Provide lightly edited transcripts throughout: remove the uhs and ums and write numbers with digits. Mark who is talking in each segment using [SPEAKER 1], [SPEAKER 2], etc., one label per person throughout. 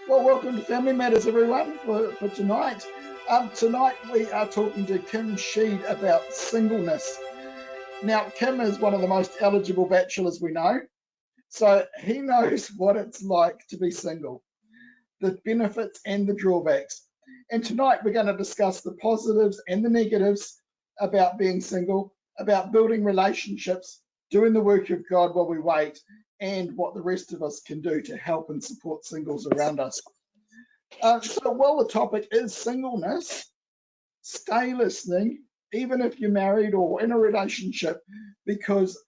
[SPEAKER 1] Well, welcome to Family Matters, everyone, for tonight. Tonight we are talking to Kim Sheed about singleness. Now, Kim is one of the most eligible bachelors we know, so he knows what it's like to be single, the benefits and the drawbacks. And tonight we're going to discuss the positives and the negatives about being single, about building relationships, doing the work of God while we wait, and what the rest of us can do to help and support singles around us. So while the topic is singleness, stay listening, even if you're married or in a relationship, because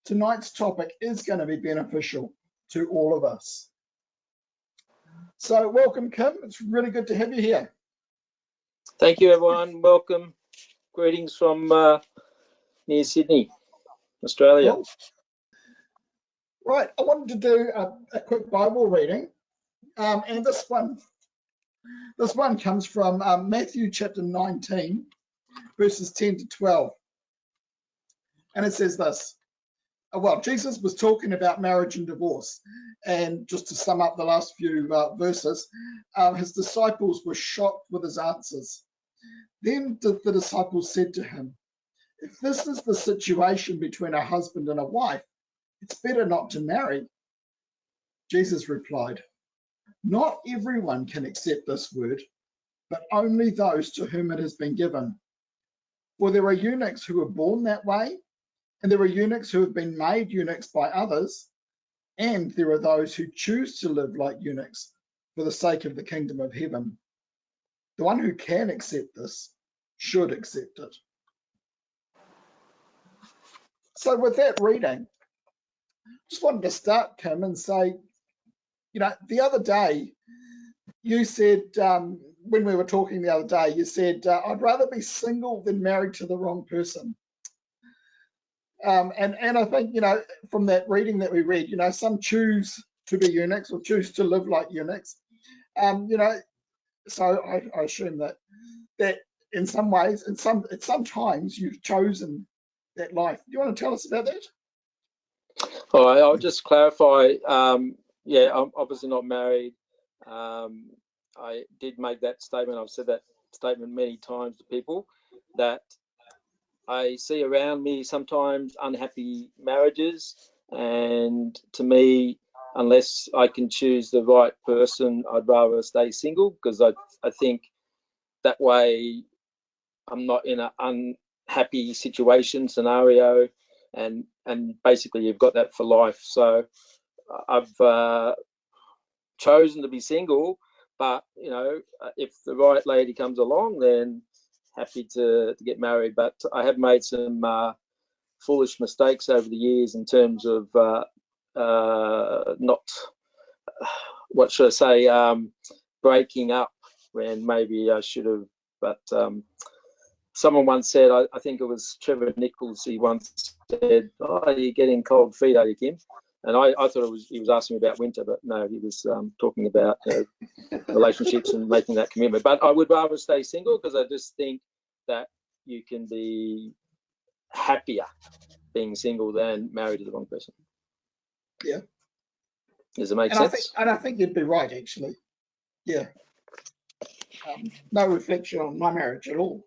[SPEAKER 1] tonight's topic is going to be beneficial to all of us. So welcome, Kim. It's really good to have you here.
[SPEAKER 2] Thank you, everyone. Welcome. Greetings from near Sydney, Australia.
[SPEAKER 1] Cool. Right, I wanted to do a quick Bible reading, and this one comes from Matthew chapter 19, verses 10 to 12. And it says this. Well, Jesus was talking about marriage and divorce. And just to sum up the last few verses, his disciples were shocked with his answers. Then the disciples said to him, "If this is the situation between a husband and a wife, it's better not to marry." Jesus replied, "Not everyone can accept this word, but only those to whom it has been given. For there are eunuchs who were born that way, and there are eunuchs who have been made eunuchs by others, and there are those who choose to live like eunuchs for the sake of the kingdom of heaven. The one who can accept this should accept it." So with that reading, just wanted to start, Kim, and say, the other day, you said, when we were talking the other day, you said, "I'd rather be single than married to the wrong person." And I think, from that reading that we read, some choose to be eunuchs or choose to live like eunuchs. So I assume that in some ways, and sometimes you've chosen that life. Do you want to tell us about that?
[SPEAKER 2] All right, I'll just clarify. Yeah, I'm obviously not married. I did make that statement. I've said that statement many times to people, that I see around me sometimes unhappy marriages, and to me, unless I can choose the right person, I'd rather stay single, because I think that way I'm not in an unhappy scenario, and basically you've got that for life. So I've chosen to be single, but if the right lady comes along, then happy to get married. But I have made some foolish mistakes over the years in terms of not, what should I say, breaking up when maybe I should have. But someone once said, I think it was Trevor Nichols, he once said, "Oh, you're getting cold feet, are you, Kim?" And I thought he was asking me about winter, but no, he was talking about relationships and making that commitment. But I would rather stay single, because I just think that you can be happier being single than married to the wrong person.
[SPEAKER 1] Yeah.
[SPEAKER 2] Does it make sense?
[SPEAKER 1] I think you'd be right, actually. Yeah. No reflection on my marriage at all.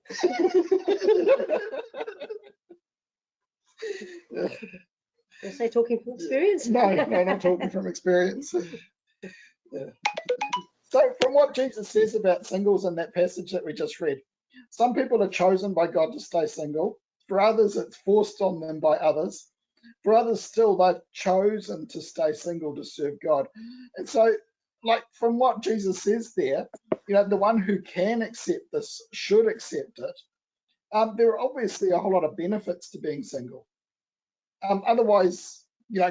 [SPEAKER 3] You're say talking from experience?
[SPEAKER 1] No, not talking from experience. Yeah. So from what Jesus says about singles in that passage that we just read, some people are chosen by God to stay single. For others, it's forced on them by others. For others still, they've chosen to stay single to serve God. And so, from what Jesus says there, the one who can accept this should accept it. There are obviously a whole lot of benefits to being single. Otherwise,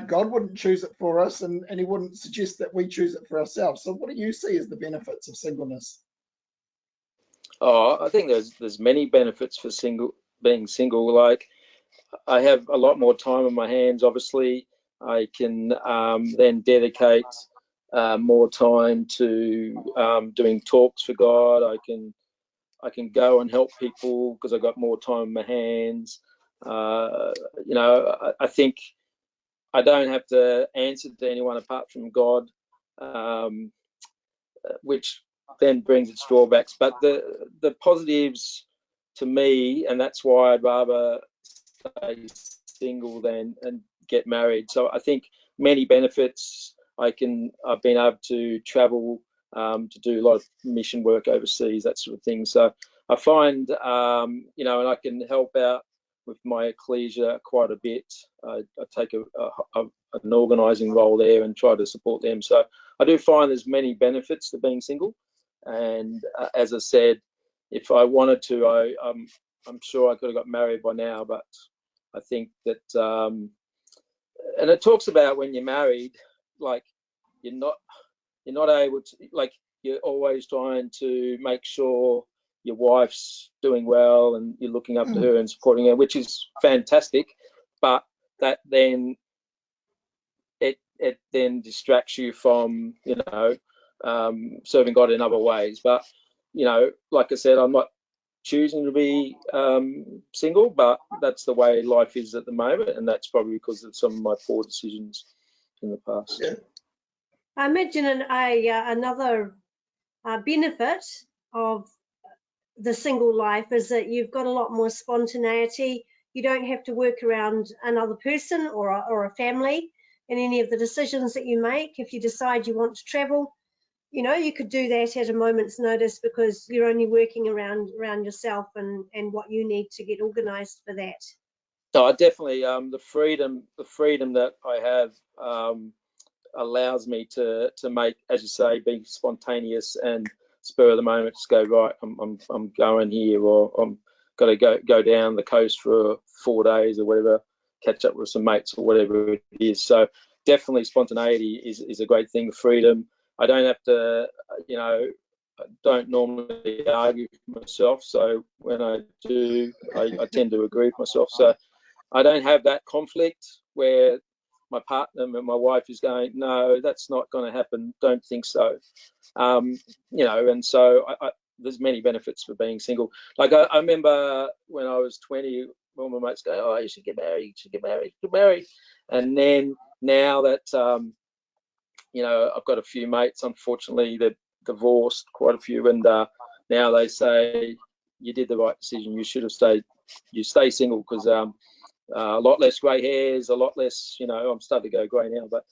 [SPEAKER 1] God wouldn't choose it for us, and he wouldn't suggest that we choose it for ourselves. So what do you see as the benefits of singleness?
[SPEAKER 2] Oh, I think there's many benefits for being single. Like, I have a lot more time on my hands. Obviously, I can then dedicate more time to doing talks for God. I can go and help people because I've got more time on my hands. I think I don't have to answer to anyone apart from God. which then brings its drawbacks. But the positives to me, and that's why I'd rather stay single than and get married. So I think many benefits. I've been able to travel, to do a lot of mission work overseas, that sort of thing. So I find, you know, and I can help out with my ecclesia quite a bit. I take an organising role there and try to support them. So I do find there's many benefits to being single. And as I said, if I wanted to, I'm sure I could have got married by now. But I think that, and it talks about when you're married, like you're not able to, like you're always trying to make sure your wife's doing well and you're looking up to her and supporting her, which is fantastic. But that then it then distracts you from, you know, serving God in other ways. But, you know, like I said, I'm not choosing to be single, but that's the way life is at the moment, and that's probably because of some of my poor decisions in the past.
[SPEAKER 1] Yeah.
[SPEAKER 3] I imagine another benefit of the single life is that you've got a lot more spontaneity. You don't have to work around another person or a family in any of the decisions that you make. If you decide you want to travel, you know, you could do that at a moment's notice because you're only working around yourself and what you need to get organised for that.
[SPEAKER 2] No, definitely. The freedom that I have allows me to make, as you say, being spontaneous and spur of the moment. Just go, right, I'm going here, or I'm got to go down the coast for 4 days or whatever, catch up with some mates or whatever it is. So definitely spontaneity is a great thing. Freedom. I don't have to, you know, I don't normally argue with myself. So when I do, I tend to agree with myself. So I don't have that conflict where my partner and my wife is going, no, that's not going to happen. Don't think so. You know, and so there's many benefits for being single. Like I remember when I was 20, all my mates go, oh, you should get married, you should get married, get married. And then now that, you know, I've got a few mates, unfortunately, they're divorced, quite a few. And now they say, you did the right decision. You should have stay single because a lot less grey hairs, a lot less, you know, I'm starting to go grey now, but,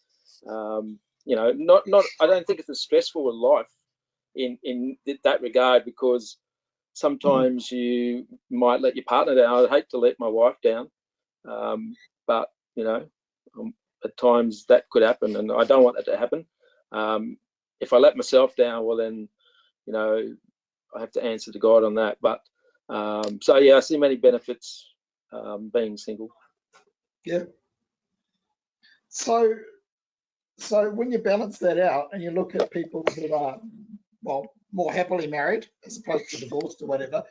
[SPEAKER 2] you know, not, I don't think it's as stressful in life in that regard, because sometimes you might let your partner down. I'd hate to let my wife down, but, you know, at times that could happen, and I don't want that to happen. If I let myself down, well then, you know, I have to answer to God on that. But so yeah, I see many benefits being single.
[SPEAKER 1] Yeah. So when you balance that out and you look at people that are, well, more happily married as opposed to divorced or whatever,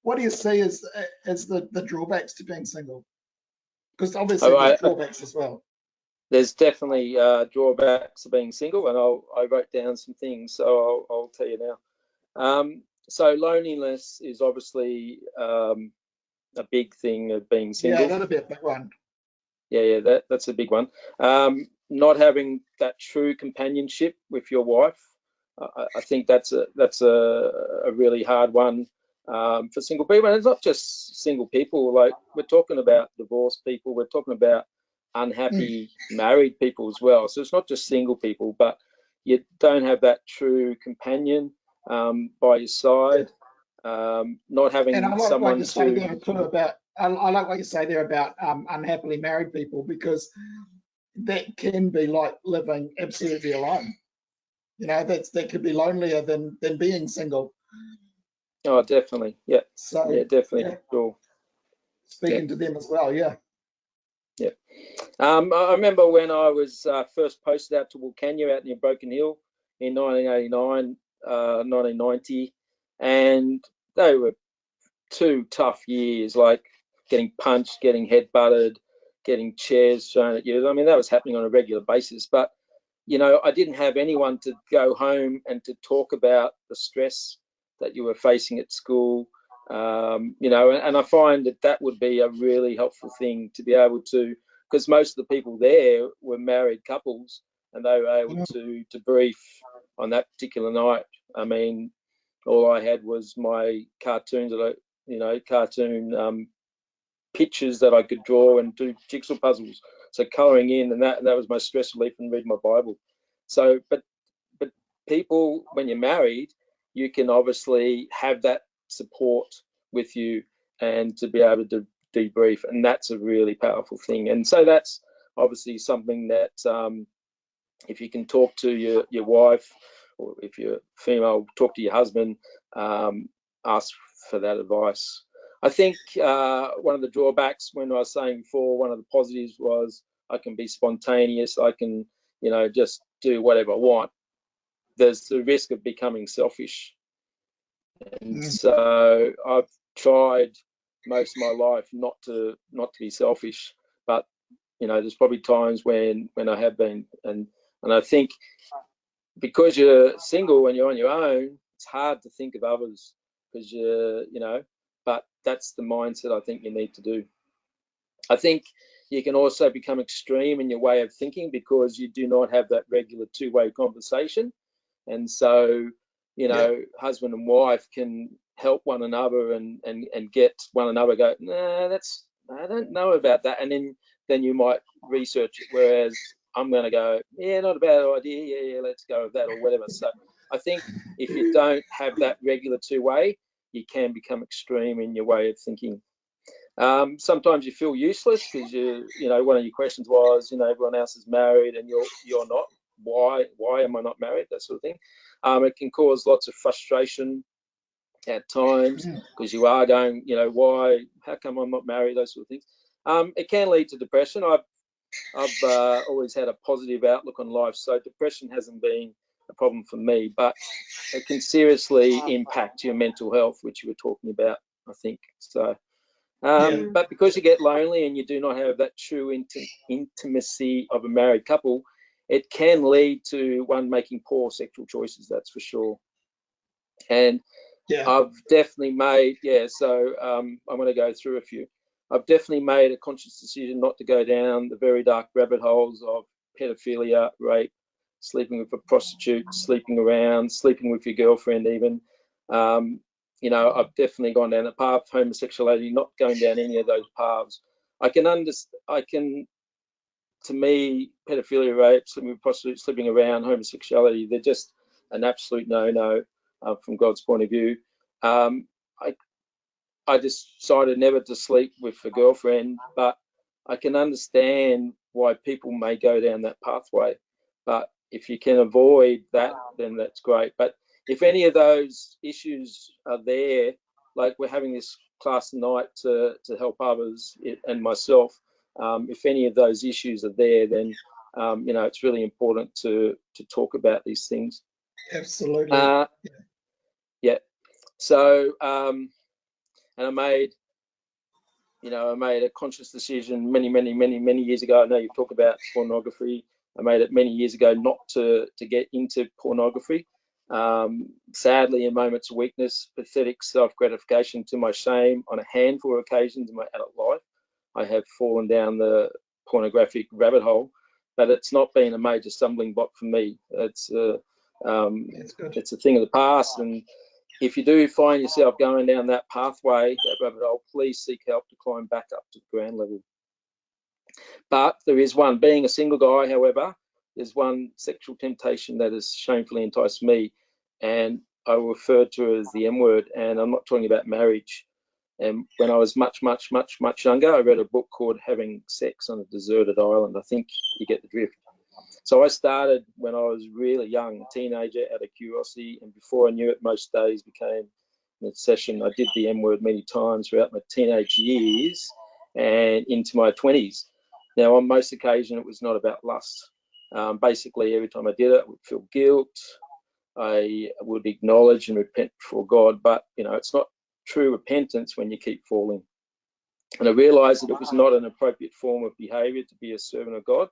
[SPEAKER 1] what do you see as the drawbacks to being single? Because obviously there's drawbacks as well.
[SPEAKER 2] There's definitely drawbacks to being single, and I wrote down some things, so I'll tell you now. So loneliness is obviously a big thing of being single.
[SPEAKER 1] Yeah, that'd be a big one.
[SPEAKER 2] Yeah, that's a big one. Not having that true companionship with your wife, I think that's a really hard one for single people. And it's not just single people. Like, we're talking about divorced people. We're talking about unhappy married people as well. So it's not just single people, but you don't have that true companion by your side. Not having
[SPEAKER 1] and I like
[SPEAKER 2] someone
[SPEAKER 1] what you say there too about. I like what you say there about unhappily married people, because that can be like living absolutely alone. You know, that could be lonelier than being single.
[SPEAKER 2] Oh, definitely. Yeah.
[SPEAKER 1] So
[SPEAKER 2] yeah, definitely.
[SPEAKER 1] yeah.
[SPEAKER 2] Sure.
[SPEAKER 1] Speaking to them as well. Yeah.
[SPEAKER 2] Yeah. I remember when I was first posted out to Wilcannia out near Broken Hill in 1989, 1990, and they were 2 tough years, like getting punched, getting head-butted, getting chairs thrown at you. I mean, that was happening on a regular basis. But, you know, I didn't have anyone to go home and to talk about the stress that you were facing at school. You know, and I find that would be a really helpful thing to be able to, because most of the people there were married couples, and they were able to brief on that particular night. I mean, all I had was my cartoons that cartoon pictures that I could draw and do jigsaw puzzles. So colouring in, and that was my stress relief, and reading my Bible. So, but people, when you're married, you can obviously have that support with you and to be able to debrief, and that's a really powerful thing. And so that's obviously something that if you can talk to your wife, or if you're female, talk to your husband, ask for that advice. I think one of the drawbacks, when I was saying before, one of the positives was I can be spontaneous. I can, just do whatever I want. There's the risk of becoming selfish. And so I've tried most of my life not to be selfish, but there's probably times when I have been, and I think because you're single, when you're on your own, it's hard to think of others, because but that's the mindset I think you need to do. I think you can also become extreme in your way of thinking because you do not have that regular two-way conversation. And so, husband and wife can help one another and get one another go, nah, I don't know about that. And then you might research it, whereas I'm going to go, yeah, not a bad idea. Yeah, let's go with that, or whatever. So I think if you don't have that regular two-way, you can become extreme in your way of thinking. Sometimes you feel useless because one of your questions was, everyone else is married and you're not. Why am I not married? That sort of thing. It can cause lots of frustration at times because you are going, why? How come I'm not married? Those sort of things. It can lead to depression. I've always had a positive outlook on life, so depression hasn't been a problem for me, but it can seriously impact your mental health, which you were talking about, I think. So. But because you get lonely and you do not have that true intimacy of a married couple, it can lead to one making poor sexual choices, that's for sure. And I've definitely made, so I'm going to go through a few. I've definitely made a conscious decision not to go down the very dark rabbit holes of pedophilia, rape, sleeping with a prostitute, sleeping around, sleeping with your girlfriend even. I've definitely gone down the path of homosexuality, not going down any of those paths. To me, pedophilia, rape, sleeping with prostitutes, sleeping around, homosexuality, they're just an absolute no-no from God's point of view. I decided never to sleep with a girlfriend, but I can understand why people may go down that pathway. But if you can avoid that, then that's great. But if any of those issues are there, like we're having this class tonight to help others and myself, if any of those issues are there, then it's really important to talk about these things.
[SPEAKER 1] Absolutely.
[SPEAKER 2] Yeah. So and I made a conscious decision many years ago. I know you've talked about pornography. I made it many years ago not to get into pornography. Sadly, in moments of weakness, pathetic self-gratification, to my shame, on a handful of occasions in my adult life, I have fallen down the pornographic rabbit hole, but it's not been a major stumbling block for me. It's a thing of the past, and if you do find yourself going down that pathway, that rabbit hole, please seek help to climb back up to the ground level. But there is one, being a single guy, however, there's one sexual temptation that has shamefully enticed me, and I refer to it as the M word, and I'm not talking about marriage. And when I was much younger, I read a book called Having Sex on a Deserted Island. I think you get the drift. So I started when I was really young, a teenager, out of curiosity, and before I knew it, most days became an obsession. I did the M word many times throughout my teenage years and into my 20s. Now, on most occasions, it was not about lust. Basically, every time I did it, I would feel guilt. I would acknowledge and repent before God, but it's not true repentance when you keep falling. And I realized that it was not an appropriate form of behavior to be a servant of God.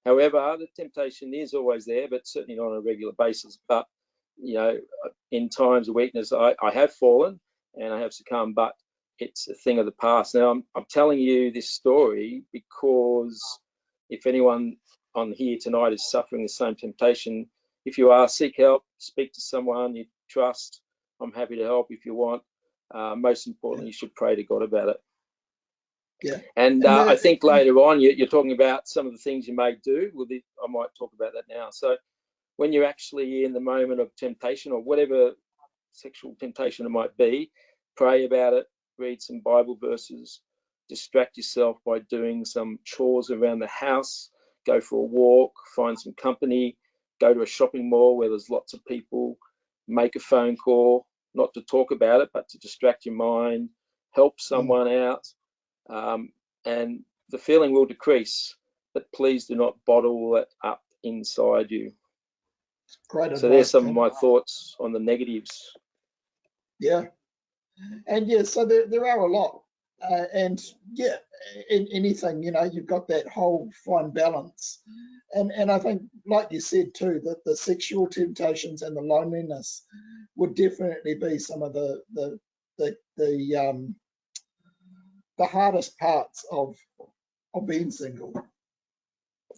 [SPEAKER 2] However, the temptation is always there, but certainly not on a regular basis. But, in times of weakness, I have fallen and I have succumbed, but it's a thing of the past. Now, I'm telling you this story because if anyone on here tonight is suffering the same temptation, if you are, seek help, speak to someone you trust. I'm happy to help if you want. Most importantly, you should pray to God about it.
[SPEAKER 1] Yeah.
[SPEAKER 2] And I think later on, you're talking about some of the things you may do. Well, I might talk about that now. So when you're actually in the moment of temptation or whatever sexual temptation it might be, pray about it, read some Bible verses, distract yourself by doing some chores around the house, go for a walk, find some company, go to a shopping mall where there's lots of people, make a phone call, not to talk about it, but to distract your mind, help someone out, and the feeling will decrease, but please do not bottle it up inside you.
[SPEAKER 1] Great advice,
[SPEAKER 2] so there's some
[SPEAKER 1] Tim.
[SPEAKER 2] of my thoughts on the negatives.
[SPEAKER 1] Yeah. And yeah, so there are a lot. And yeah, in anything, you know, you've got that whole fine balance. And I think, like you said too, that the sexual temptations and the loneliness would definitely be some of the hardest parts of being single.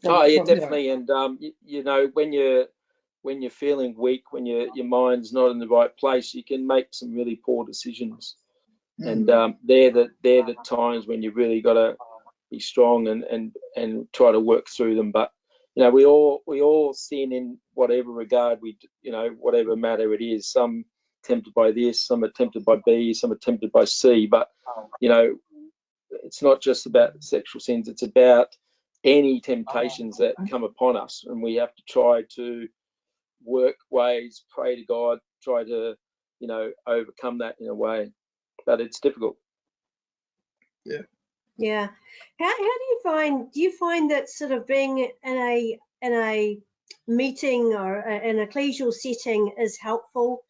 [SPEAKER 2] Definitely. And you know, when you're feeling weak, when your mind's not in the right place, you can make some really poor decisions. And they're the times when you really got to be strong and try to work through them. But you know, we all sin in whatever regard whatever matter it is. Some tempted by this, some are tempted by B, some are tempted by C. But you know, it's not just about sexual sins. It's about any temptations that come upon us, and we have to try to work ways, pray to God, try to overcome that in a way. But it's difficult.
[SPEAKER 3] Yeah. How do you find that sort of being in a meeting or an ecclesial setting is helpful?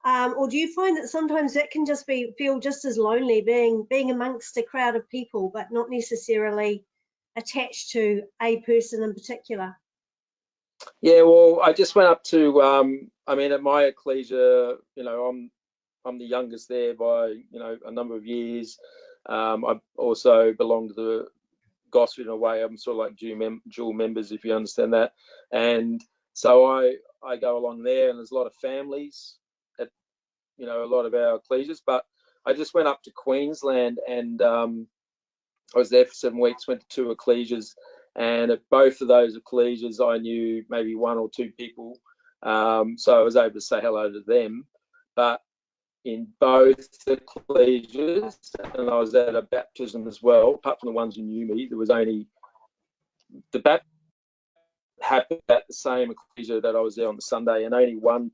[SPEAKER 3] Or do you find that sometimes that can just feel just as lonely, being amongst a crowd of people, but not necessarily attached to a person in particular?
[SPEAKER 2] Yeah, well, I just went up to, at my ecclesia, I'm the youngest there by, a number of years. I also belong to the gospel in a way. I'm sort of like dual members, if you understand that. And so I go along there, and there's a lot of families at, a lot of our ecclesias. But I just went up to Queensland, and I was there for 7 weeks, went to 2 ecclesias. And at both of those ecclesias, I knew maybe 1 or 2 people. So I was able to say hello to them. But in both ecclesias, and I was at a baptism as well, apart from the ones who knew me, there was only the baptism happened at the same ecclesia that I was there on the Sunday, and only one new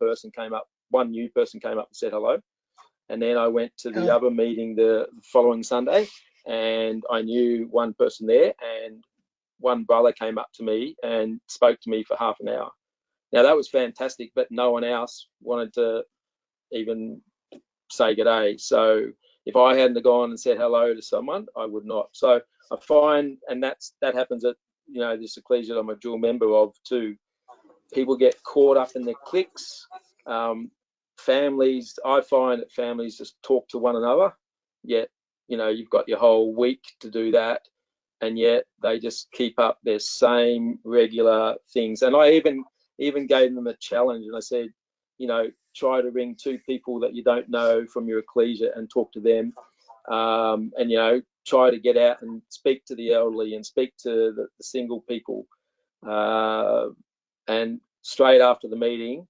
[SPEAKER 2] person came up and said hello. And then I went to the other meeting the following Sunday, and I knew one person there, and one brother came up to me and spoke to me for half an hour. Now that was fantastic, but no one else wanted to even say good day. So if I hadn't gone and said hello to someone, I would not. So I find, and that happens at this ecclesia I'm a dual member of too. People get caught up in their cliques. Families, I find that families just talk to one another. Yet you've got your whole week to do that, and yet they just keep up their same regular things. And I even gave them a challenge, and I said, try to ring 2 people that you don't know from your ecclesia and talk to them, and try to get out and speak to the elderly and speak to the single people. And straight after the meeting,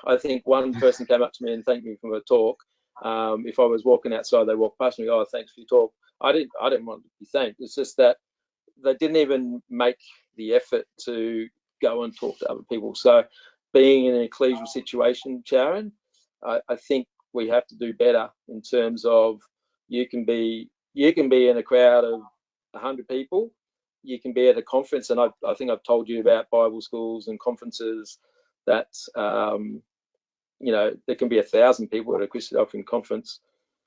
[SPEAKER 2] I think one person came up to me and thanked me for my talk. If I was walking outside, they walked past me, oh, thanks for your talk. I didn't want to be thanked. It's just that they didn't even make the effort to go and talk to other people. So being in an ecclesial situation, Sharon, I think we have to do better in terms of you can be in a crowd of 100 people. You can be at a conference, and I think I've told you about Bible schools and conferences that there can be 1,000 people at a Christadelphian conference,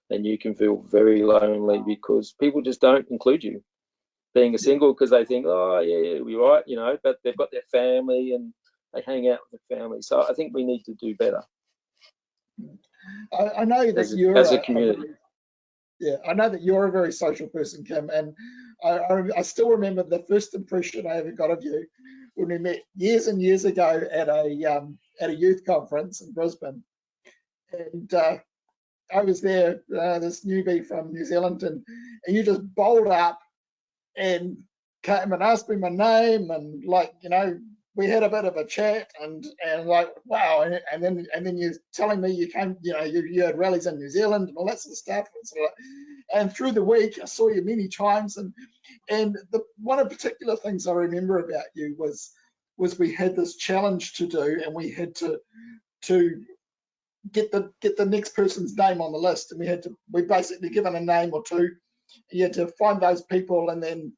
[SPEAKER 2] and you can feel very lonely because people just don't include you. Being a single, because they think, oh yeah, we're right, but they've got their family and they hang out with their family. So I think we need to do better.
[SPEAKER 1] I know that
[SPEAKER 2] as a community.
[SPEAKER 1] I know that you're a very social person, Kim, and I still remember the first impression I ever got of you when we met years and years ago at a youth conference in Brisbane, and I was there, this newbie from New Zealand, and you just bowled up and came and asked me my name, and like, you know, we had a bit of a chat, and like, wow, and then you're telling me you came, you know, you had rallies in New Zealand and all that sort of stuff, and through the week I saw you many times, and one of the particular things I remember about you was we had this challenge to do, and we had to get the next person's name on the list, and we basically given a name or two. You had to find those people and then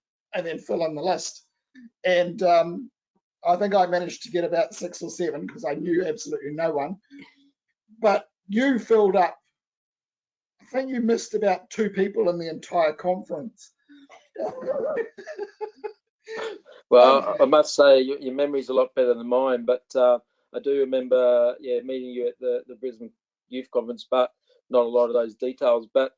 [SPEAKER 1] fill in the list. And I think I managed to get about 6 or 7 because I knew absolutely no one. But you filled up. I think you missed about 2 people in the entire conference.
[SPEAKER 2] Well, I must say your memory's a lot better than mine, but I do remember, meeting you at the Brisbane Youth Conference, but not a lot of those details. But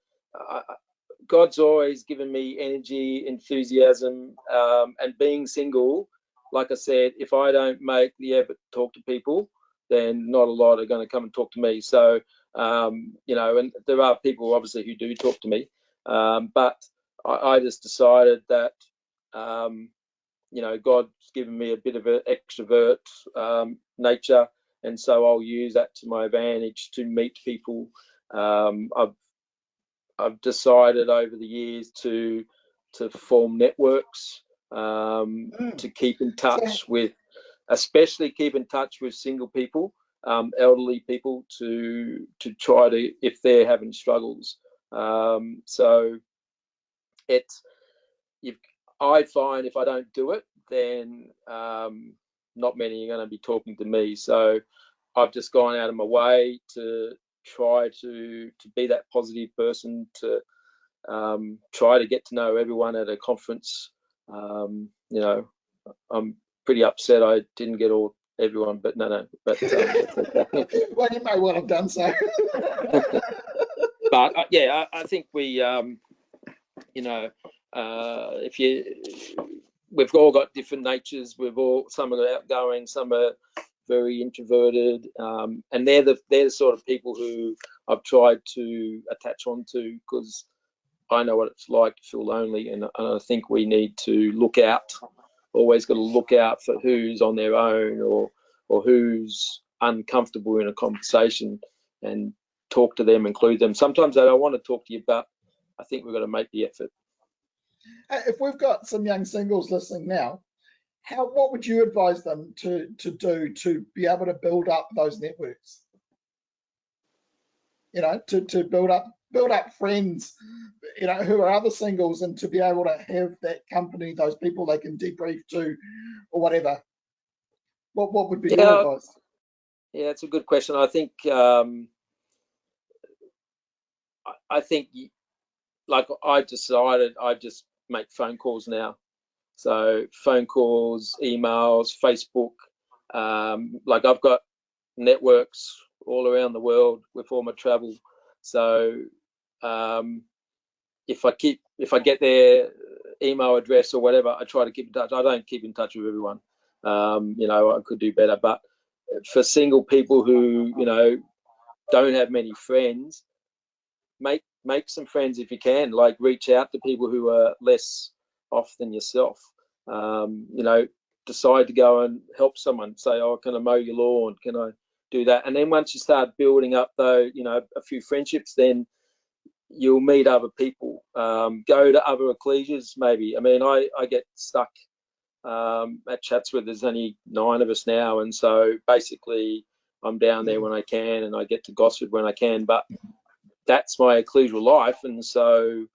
[SPEAKER 2] God's always given me energy, enthusiasm, and being single, like I said, if I don't make the effort to talk to people, then not a lot are going to come and talk to me. So, you know, and there are people obviously who do talk to me, but I just decided that, you know, God's given me a bit of an extrovert nature, and so I'll use that to my advantage to meet people. I've decided over the years to form networks, to keep in touch with, especially keep in touch with single people, elderly people, to try to, if they're having struggles. So I find if I don't do it, then not many are going to be talking to me. So I've just gone out of my way to try to be that positive person, to try to get to know everyone at a conference. You know, I'm pretty upset I didn't get everyone, but no, but that's okay.
[SPEAKER 1] Well, you may well have done so.
[SPEAKER 2] But yeah, I think we, you know, we've all got different natures. Some are outgoing, some are very introverted, and they're the sort of people who I've tried to attach onto, because I know what it's like to feel lonely, and I think we need to look out. Always got to look out for who's on their own, or who's uncomfortable in a conversation, and talk to them, include them. Sometimes they don't want to talk to you, but I think we've got to make the effort.
[SPEAKER 1] If we've got some young singles listening now, what would you advise them to do to be able to build up those networks? You know, to build up friends, you know, who are other singles, and to be able to have that company, those people they can debrief to, or whatever. What would be your advice?
[SPEAKER 2] Yeah, it's a good question. I think like I decided I just make phone calls now. So phone calls, emails, Facebook. Like I've got networks all around the world with all my travel. So if I get their email address or whatever, I try to keep in touch. I don't keep in touch with everyone. You know, I could do better. But for single people who, you know, don't have many friends, make some friends if you can. Like reach out to people who are less off than yourself. You know, decide to go and help someone. Say, oh, can I mow your lawn? Can I do that? And then once you start building up, though, you know, a few friendships, then you'll meet other people. Go to other ecclesias, maybe. I mean, I get stuck at Chatsworth. There's only 9 of us now, and so basically I'm down there when I can, and I get to Gosford when I can. But that's my ecclesial life, and so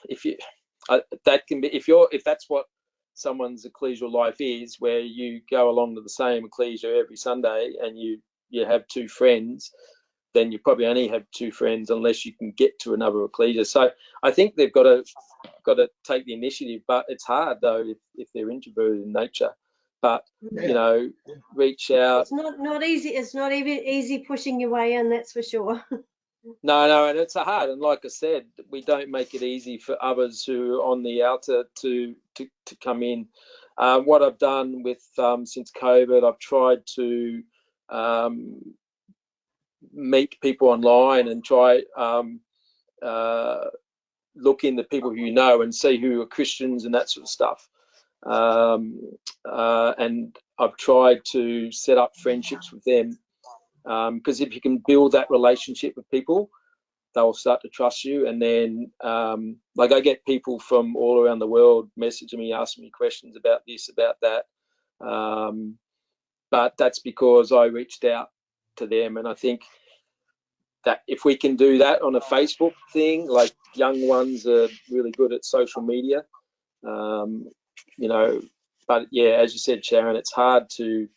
[SPEAKER 2] if that's what someone's ecclesial life is, where you go along to the same ecclesia every Sunday and you have 2 friends, then you probably only have 2 friends unless you can get to another ecclesia. So I think they've got to take the initiative, but it's hard though if they're introverted in nature. But you know, reach out.
[SPEAKER 3] It's not easy. It's not even easy pushing your way in, that's for sure.
[SPEAKER 2] No, and it's hard. And like I said, we don't make it easy for others who are on the outer to come in. What I've done with since COVID, I've tried to meet people online and try look into people who you know and see who are Christians and that sort of stuff. And I've tried to set up friendships with them, because if you can build that relationship with people, they'll start to trust you. And then like I get people from all around the world messaging me, asking me questions about this, about that, but that's because I reached out to them. And I think that if we can do that on a Facebook thing, like young ones are really good at social media, you know, but yeah, as you said, Sharon, it's hard to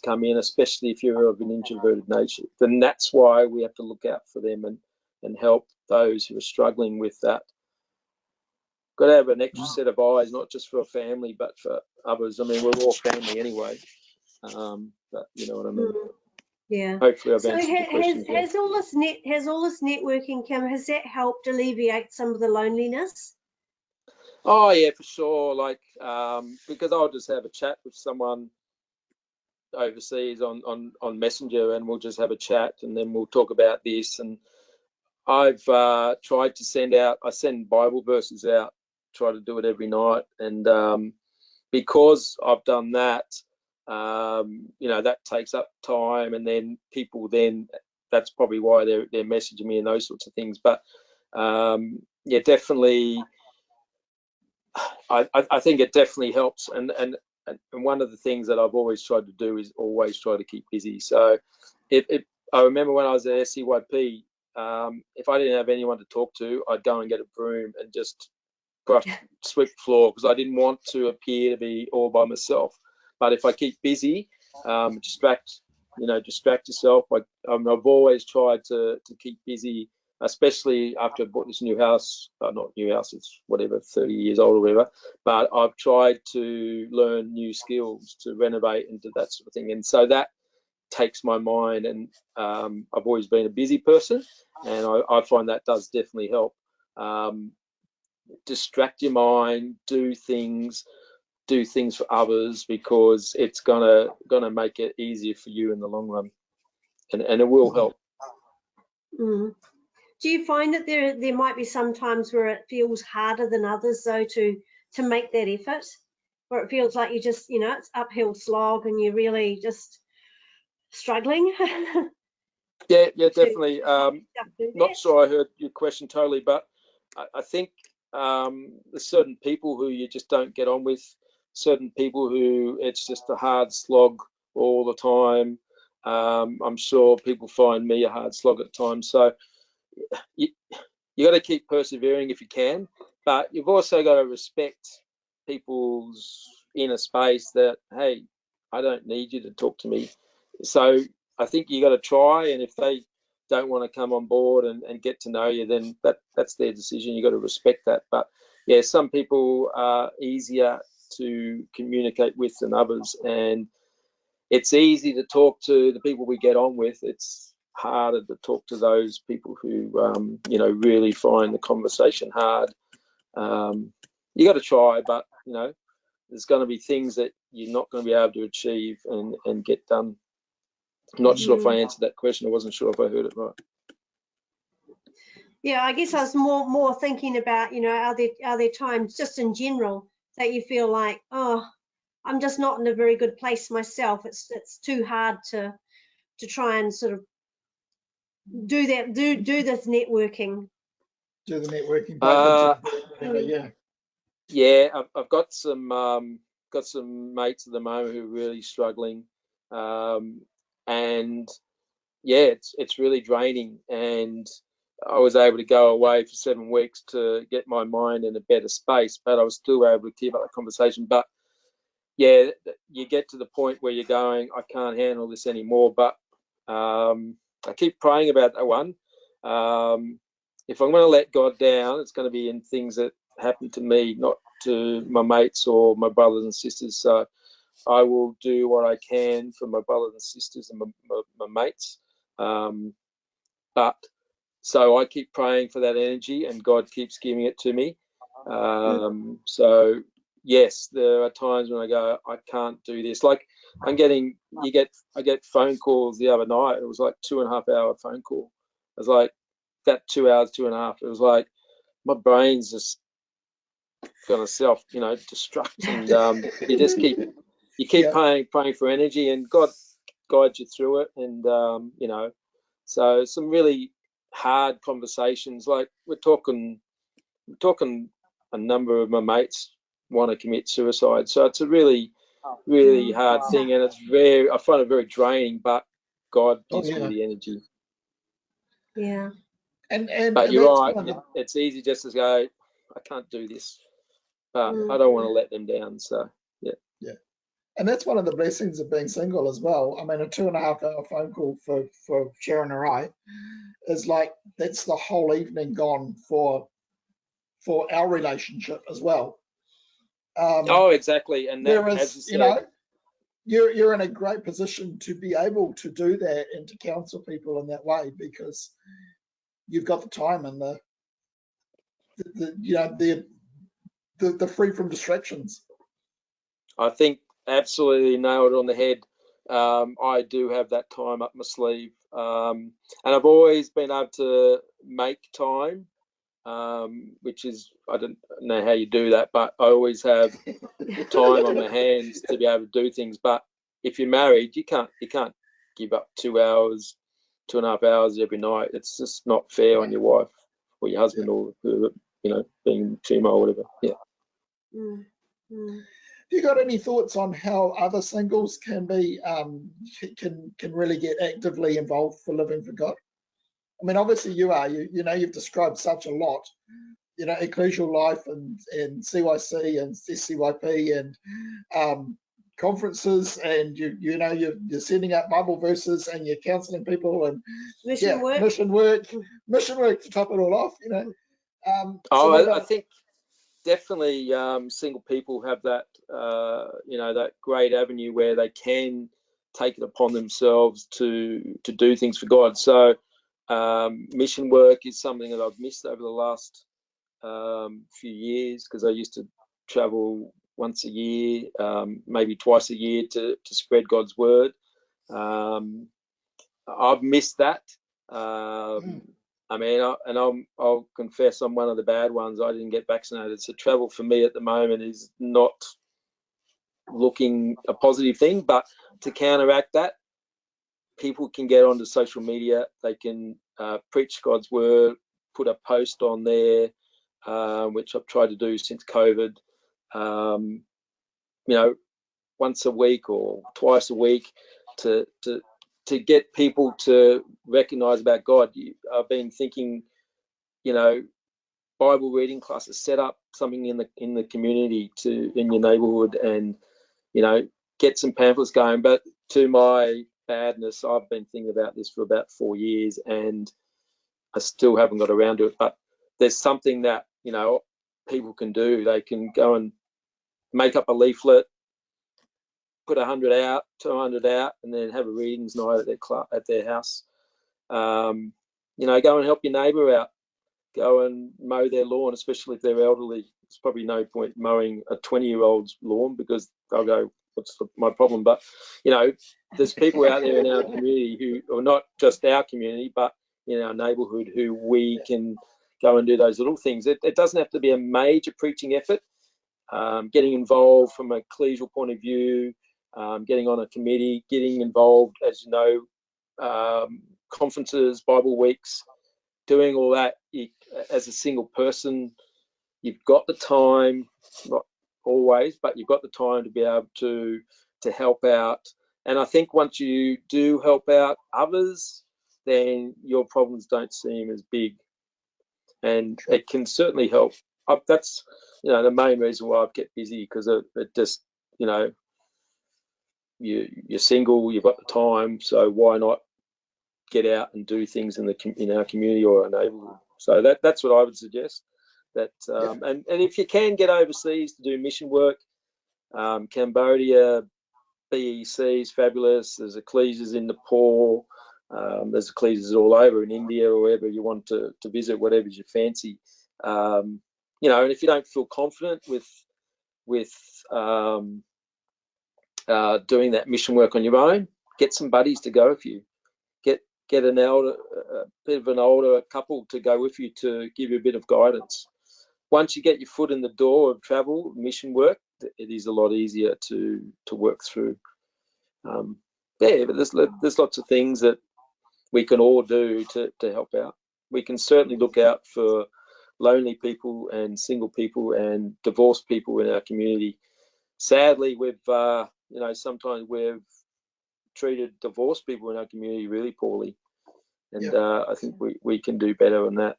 [SPEAKER 2] come in, especially if you're of an introverted nature. Then that's why we have to look out for them and help those who are struggling with that. Got to have an extra set of eyes, not just for a family, but for others. I mean, we're all family anyway, but you know what I mean.
[SPEAKER 3] Yeah.
[SPEAKER 2] Hopefully I've
[SPEAKER 3] So
[SPEAKER 2] answered the question.
[SPEAKER 3] has all this networking, Kim, has that helped alleviate some of the loneliness?
[SPEAKER 2] Oh yeah, for sure. Like because I'll just have a chat with someone overseas on Messenger, and we'll just have a chat, and then we'll talk about this. And I've tried to send Bible verses out, try to do it every night. And because I've done that, you know, that takes up time, and then people that's probably why they're messaging me and those sorts of things. But yeah, definitely, I think it definitely helps. And one of the things that I've always tried to do is always try to keep busy. So I remember when I was at SCYP, if I didn't have anyone to talk to, I'd go and get a broom and just sweep the floor, because I didn't want to appear to be all by myself. But if I keep busy, distract yourself. I've always tried to keep busy, especially after I bought this new house. Not new house, it's whatever, 30 years old or whatever. But I've tried to learn new skills to renovate and do that sort of thing. And so that takes my mind. And I've always been a busy person, and I find that does definitely help. Distract your mind, do things for others, because it's gonna make it easier for you in the long run, and it will help.
[SPEAKER 3] Mm. Do you find that there might be some times where it feels harder than others, though, to make that effort, where it feels like you just, you know, it's uphill slog and you're really just struggling?
[SPEAKER 2] Yeah, definitely. Not sure I heard your question totally, but I think there's certain people who you just don't get on with, certain people who it's just a hard slog all the time. I'm sure people find me a hard slog at times. So you got to keep persevering if you can, but you've also got to respect people's inner space that, hey, I don't need you to talk to me. So I think you got to try, and if they don't want to come on board and get to know you, then that's their decision. You got to respect that. But yeah, some people are easier to communicate with than others, and it's easy to talk to the people we get on with. It's harder to talk to those people who you know, really find the conversation hard. You got to try, but you know, there's going to be things that you're not going to be able to achieve and get done. I'm not sure if I answered that question. I wasn't sure if I heard it right.
[SPEAKER 3] Yeah, I guess I was more thinking about, you know, are there times just in general that you feel like, oh, I'm just not in a very good place myself. It's too hard to try and sort of do this networking.
[SPEAKER 1] Do the networking.
[SPEAKER 2] Yeah, I've got some mates at the moment who are really struggling, and yeah, it's really draining. And I was able to go away for 7 weeks to get my mind in a better space, but I was still able to keep up the conversation. But yeah, you get to the point where you're going, I can't handle this anymore. But I keep praying about that one. If I'm going to let God down, it's going to be in things that happen to me, not to my mates or my brothers and sisters. So I will do what I can for my brothers and sisters and my mates. But so I keep praying for that energy, and God keeps giving it to me. So yes, there are times when I go, I can't do this. Like I get phone calls the other night. It was like 2.5 hour phone call. It was like that 2 hours, 2.5. It was like my brain's just gonna self, destruct, and you just keep praying for energy, and God guides you through it, and so some really hard conversations. Like we're talking a number of my mates want to commit suicide, so it's a really hard thing, and I find it very draining, but God gives me the energy.
[SPEAKER 3] Yeah.
[SPEAKER 2] But you're right, it's easy just to go, I can't do this, but I don't want to let them down. So yeah.
[SPEAKER 1] And that's one of the blessings of being single as well. I mean, a 2.5 hour phone call for Sharon or I is like, that's the whole evening gone for our relationship as well.
[SPEAKER 2] Exactly. And that,
[SPEAKER 1] whereas,
[SPEAKER 2] as you said,
[SPEAKER 1] you're in a great position to be able to do that and to counsel people in that way, because you've got the time and the free from distractions.
[SPEAKER 2] I think absolutely nailed it on the head. I do have that time up my sleeve, and I've always been able to make time, which is, I don't know how you do that, but I always have time on my hands to be able to do things. But if you're married, you can't give up 2 hours, 2.5 hours every night. It's just not fair on your wife or your husband, or being female or whatever. Yeah.
[SPEAKER 1] Have you got any thoughts on how other singles can be can really get actively involved for living for God? I mean, obviously you are. You've described such a lot. Ecclesial life and CYC and SCYP and conferences, and you're sending out Bible verses and you're counselling people and mission work to top it all off.
[SPEAKER 2] I think definitely single people have that that great avenue where they can take it upon themselves to do things for God. So mission work is something that I've missed over the last few years, because I used to travel once a year, maybe twice a year to spread God's word. I've missed that. I mean, I'll confess I'm one of the bad ones. I didn't get vaccinated, so travel for me at the moment is not looking a positive thing. But to counteract that, people can get onto social media. They can preach God's word, put a post on there, which I've tried to do since COVID. Once a week or twice a week to get people to recognize about God. I've been thinking, Bible reading classes, set up something in the community in your neighborhood, and get some pamphlets going. But to my badness, I've been thinking about this for about 4 years and I still haven't got around to it. But there's something that people can do. They can go and make up a leaflet, put 100 out, 200 out, and then have a readings night at their house. Go and help your neighbour out. Go and mow their lawn, especially if they're elderly. There's probably no point mowing a 20-year-old's lawn, because they'll go, what's my problem? But, there's people out there in our community who are not just our community, but in our neighbourhood, who we can go and do those little things. It doesn't have to be a major preaching effort. Getting involved from a ecclesial point of view, getting on a committee, getting involved, as you know, conferences, Bible weeks, doing all that. As a single person, you've got the time, not always, but you've got the time to be able to help out. And I think once you do help out others, then your problems don't seem as big, and it can certainly help. That's the main reason why I've kept busy, because it just you're single, you've got the time, so why not get out and do things in our community or our neighbourhood? So that's what I would suggest. That and if you can get overseas to do mission work, Cambodia, BEC is fabulous. There's ecclesias in Nepal. There's ecclesias all over in India, or wherever you want to visit, whatever's your fancy. And if you don't feel confident with with doing that mission work on your own, get some buddies to go with you. Get an elder, a bit of an older couple to go with you to give you a bit of guidance. Once you get your foot in the door of travel, mission work, it is a lot easier to work through. Yeah, but there's lots of things that we can all do to help out. We can certainly look out for lonely people and single people and divorced people in our community. Sadly, sometimes we've treated divorced people in our community really poorly, and I think we can do better on that.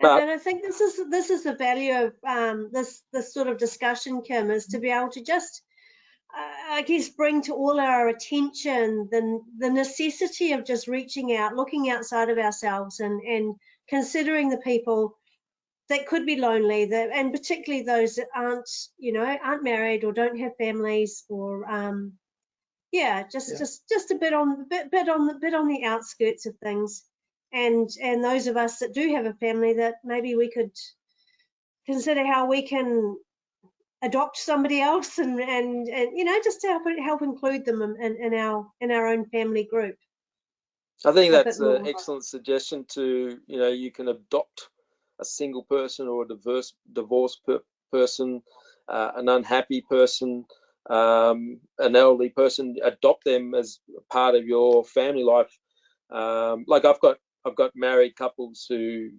[SPEAKER 2] But,
[SPEAKER 3] and I think this is the value of this sort of discussion, Kim, is to be able to just I guess bring to all our attention the necessity of just reaching out, looking outside of ourselves, and considering the people that could be lonely, and particularly those that aren't married or don't have families, or just a bit on the outskirts of things, and those of us that do have a family, that maybe we could consider how we can adopt somebody else, and just to help include them in our own family group.
[SPEAKER 2] I think that's an excellent suggestion. You can adopt a single person or a divorced person, an unhappy person, an elderly person. Adopt them as part of your family life. Like I've got married couples who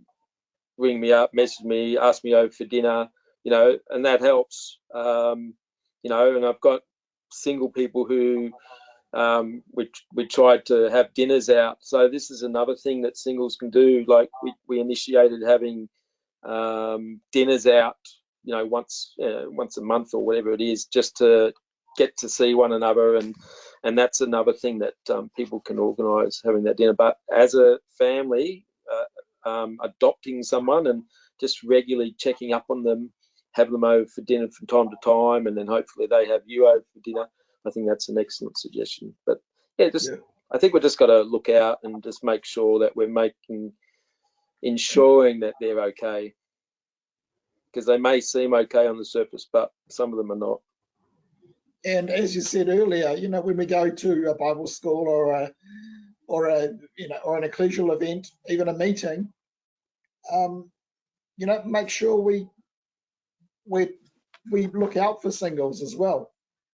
[SPEAKER 2] ring me up, message me, ask me over for dinner, and that helps. And I've got single people who we tried to have dinners out. So this is another thing that singles can do. Like we initiated having dinners out, once a month or whatever it is, just to get to see one another, and that's another thing that people can organise, having that dinner. But as a family, adopting someone and just regularly checking up on them, have them over for dinner from time to time, and then hopefully they have you over for dinner. I think that's an excellent suggestion. But I think we've just got to look out and just make sure that we're ensuring that they're okay, because they may seem okay on the surface, but some of them are not.
[SPEAKER 1] And as you said earlier, when we go to a Bible school or an ecclesial event, even a meeting, make sure we look out for singles as well,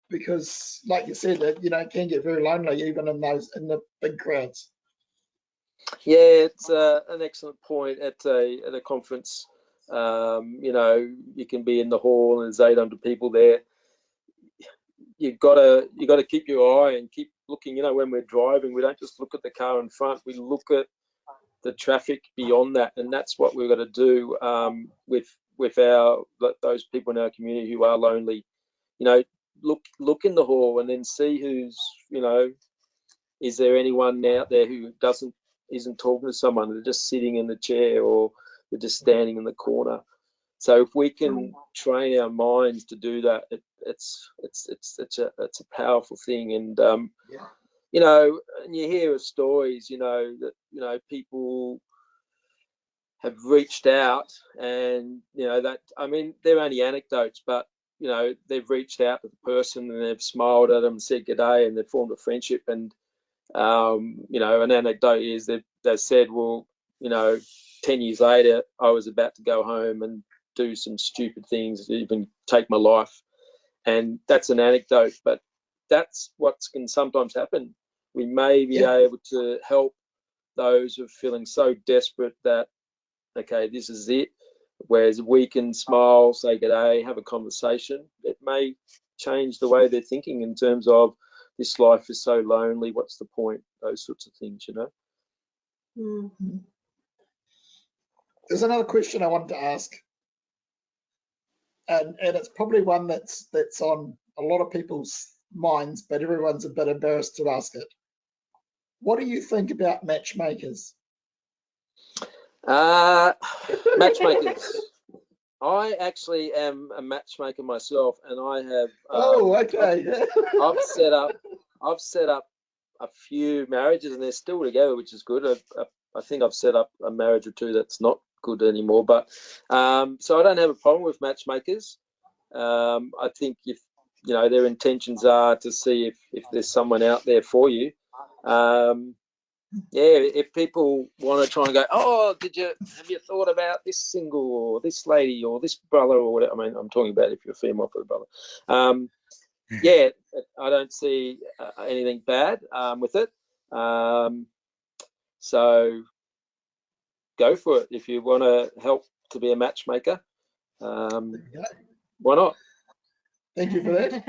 [SPEAKER 1] because like you said, it can get very lonely even in the big crowds.
[SPEAKER 2] Yeah, it's an excellent point. At a conference, you can be in the hall and there's 800 people there. You've got to keep your eye and keep looking. When we're driving, we don't just look at the car in front. We look at the traffic beyond that, and that's what we've got to do with those people in our community who are lonely. Look in the hall and then see who's, is there anyone out there who isn't talking to someone? They're just sitting in the chair, or they're just standing in the corner. So if we can train our minds to do that, it's a powerful thing. And and you hear of stories, that people have reached out, and they're only anecdotes, but they've reached out to the person and they've smiled at them and said good day, and they've formed a friendship. And an anecdote is that they've said, well, 10 years later, I was about to go home and do some stupid things, even take my life. And that's an anecdote, but that's what can sometimes happen. We may be able to help those who are feeling so desperate that, okay, this is it. Whereas we can smile, say good day, have a conversation. It may change the way they're thinking in terms of, this life is so lonely, what's the point? Those sorts of things,
[SPEAKER 3] Mm-hmm.
[SPEAKER 1] There's another question I wanted to ask, and it's probably one that's on a lot of people's minds, but everyone's a bit embarrassed to ask it. What do you think about matchmakers?
[SPEAKER 2] Matchmakers. I actually am a matchmaker myself, and I have.
[SPEAKER 1] Okay.
[SPEAKER 2] I've set up a few marriages, and they're still together, which is good. I think I've set up a marriage or two that's not good anymore, but so I don't have a problem with matchmakers. I think if their intentions are to see if there's someone out there for you. If people want to try and go, oh, have you thought about this single or this lady or this brother or whatever? I mean, I'm talking about if you're female for a brother. I don't see anything bad with it. So go for it. If you want to help to be a matchmaker, why not?
[SPEAKER 1] Thank you for that.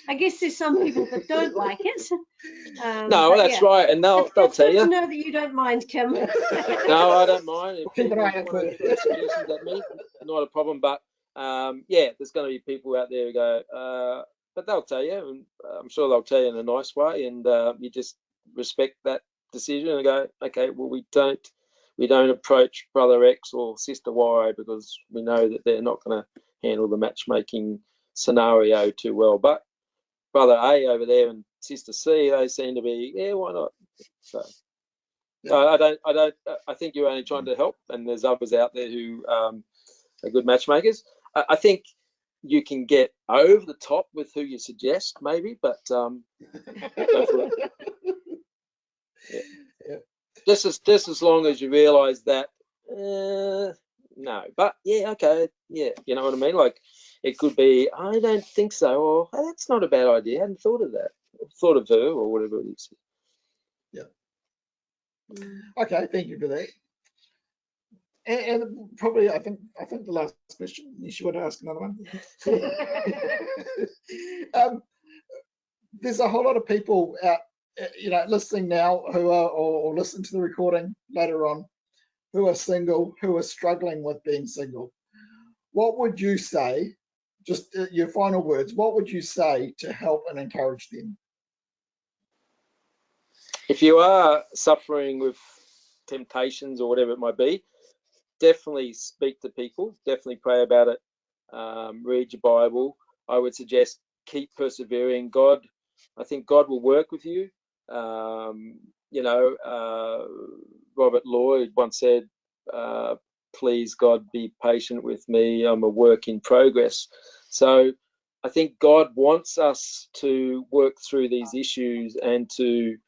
[SPEAKER 3] I guess there's some people that don't like it.
[SPEAKER 2] No, that's right, and they'll tell you.
[SPEAKER 3] It's good to know that you don't mind, Kim.
[SPEAKER 2] No, I don't mind. If people want to put suggestions at me, not a problem. But there's going to be people out there who go, but they'll tell you, and I'm sure they'll tell you in a nice way, and you just respect that decision and go, okay, well, we don't approach brother X or sister Y because we know that they're not going to handle the matchmaking scenario too well. But brother A over there and sister C, they seem to be, why not? So I think you're only trying to help, and there's others out there who are good matchmakers. I think you can get over the top with who you suggest, maybe, but go for it. Yeah. Just as long as you realise that no, but okay, you know what I mean. Like it could be, I don't think so, or oh, that's not a bad idea. I hadn't thought of that. Thought of her, or whatever it is.
[SPEAKER 1] Yeah. Okay, thank you for that. And probably, I think the last question, you want to ask another one. There's a whole lot of people out, listening now who are, or listen to the recording later on, who are single, who are struggling with being single. What would you say, just your final words, what would you say to help and encourage them?
[SPEAKER 2] If you are suffering with temptations or whatever it might be, definitely speak to people, definitely pray about it, read your Bible. I would suggest keep persevering. I think God will work with you. Robert Lloyd once said, please God be patient with me, I'm a work in progress. So I think God wants us to work through these issues and to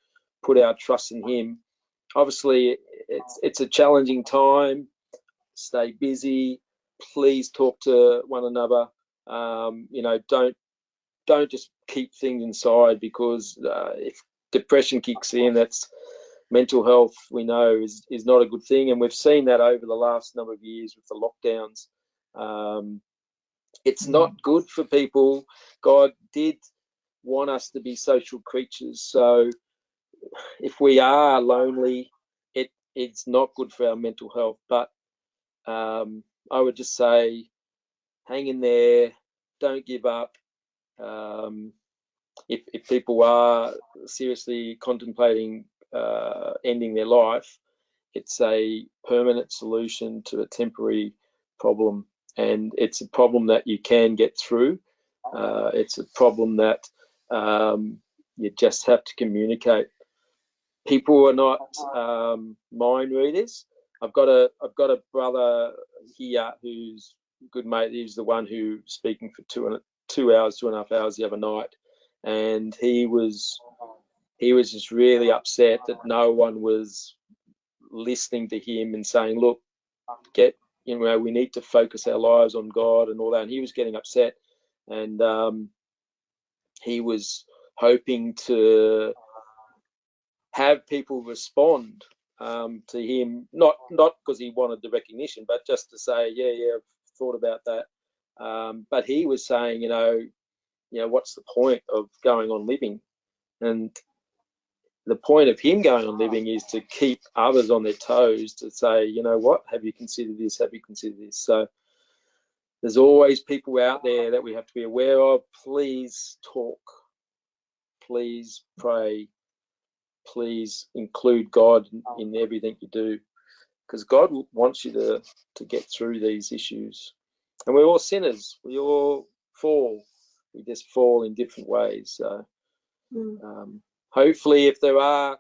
[SPEAKER 2] put our trust in him. Obviously it's a challenging time. Stay busy, please talk to one another. Don't just keep things inside, because if depression kicks in, that's mental health, we know, is not a good thing, and we've seen that over the last number of years with the lockdowns. It's not good for people. God did want us to be social creatures, so if we are lonely, it's not good for our mental health. But I would just say, hang in there, don't give up. If people are seriously contemplating ending their life, it's a permanent solution to a temporary problem, and it's a problem that you can get through. It's a problem that you just have to communicate. People are not mind readers. I've got a brother here who's a good mate. He's the one who speaking for 2.5 hours the other night, and he was just really upset that no one was listening to him and saying, look, we need to focus our lives on God and all that. And he was getting upset, and he was hoping to have people respond to him, not because he wanted the recognition, but just to say, yeah, I've thought about that. But he was saying, what's the point of going on living? And the point of him going on living is to keep others on their toes, to say, you know what, have you considered this? Have you considered this? So there's always people out there that we have to be aware of. Please talk. Please pray. Please include God in everything you do, because God wants you to get through these issues. And we're all sinners. We all fall. We just fall in different ways. So hopefully, if there are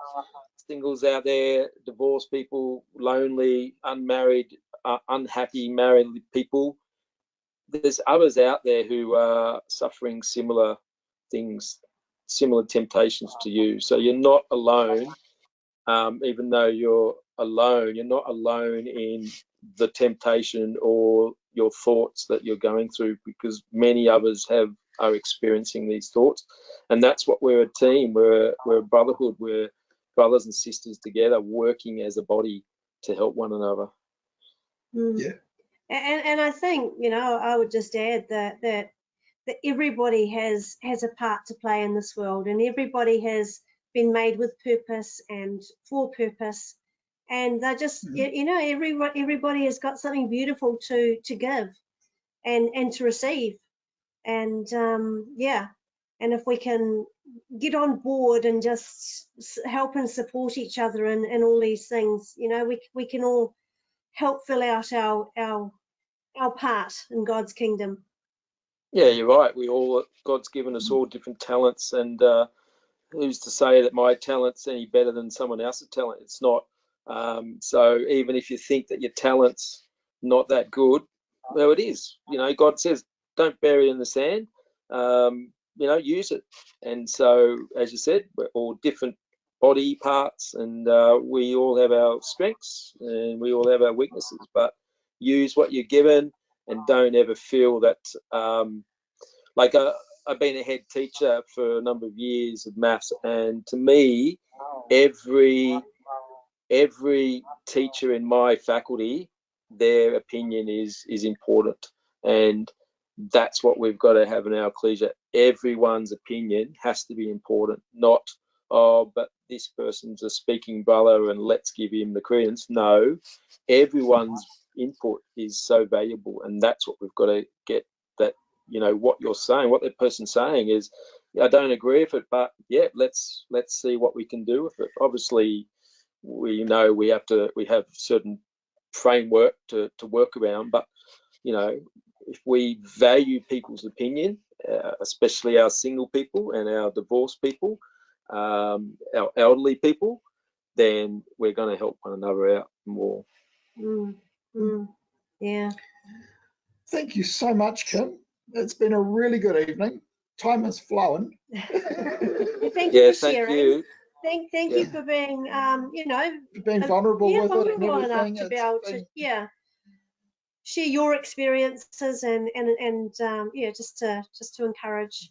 [SPEAKER 2] singles out there, divorced people, lonely, unmarried, unhappy married people, there's others out there who are suffering similar things, similar temptations to you. So you're not alone. Even though you're alone, you're not alone in the temptation or your thoughts that you're going through, because many others are experiencing these thoughts. And that's what we're a team. We're a brotherhood. We're brothers and sisters together, working as a body to help one another.
[SPEAKER 1] Yeah.
[SPEAKER 3] And I think, you know, I would just add that everybody has a part to play in this world, and everybody has been made with purpose and for purpose, and they're just, you know, everybody has got something beautiful to give and to receive, and yeah, and if we can get on board and just help and support each other in all these things, you know, we can all help fill out our part in God's kingdom.
[SPEAKER 2] Yeah, you're right. God's given us all different talents, and who's to say that my talent's any better than someone else's talent? It's not. So even if you think that your talent's not that good, well, it is. You know, God says, don't bury it in the sand. You know, use it. And so, as you said, we're all different body parts, and we all have our strengths and we all have our weaknesses. But use what you're given, and don't ever feel that. I've been a head teacher for a number of years of maths, and to me, every teacher in my faculty, their opinion is important, and that's what we've got to have in our collegiate. Everyone's opinion has to be important, not, oh, but this person's a speaking brother and let's give him the credence. No, everyone's input is so valuable, and that's what we've got to get. That, you know, what you're saying, what that person's saying is, I don't agree with it, but yeah, let's see what we can do with it. Obviously, we know we have certain framework to work around, but you know, if we value people's opinion, especially our single people and our divorced people, our elderly people, then we're going to help one another out more.
[SPEAKER 3] Yeah.
[SPEAKER 1] Thank you so much, Kim. It's been a really good evening. Time has flown.
[SPEAKER 3] Thank you for sharing.
[SPEAKER 2] You.
[SPEAKER 3] Thank you for being, you know,
[SPEAKER 1] being vulnerable with it and
[SPEAKER 3] vulnerable
[SPEAKER 1] everything.
[SPEAKER 3] enough to be able to, share your experiences and just to encourage.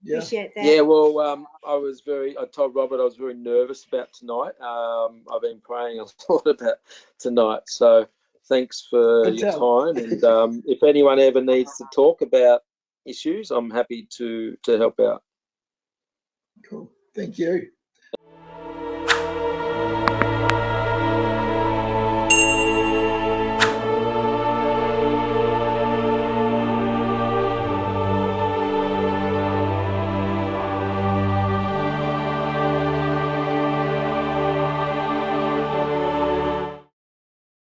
[SPEAKER 3] Appreciate that.
[SPEAKER 2] Yeah, well, I told Robert I was very nervous about tonight. I've been praying a lot about tonight, so thanks for your time. And if anyone ever needs to talk about issues, I'm happy to help out.
[SPEAKER 1] Cool. Thank you.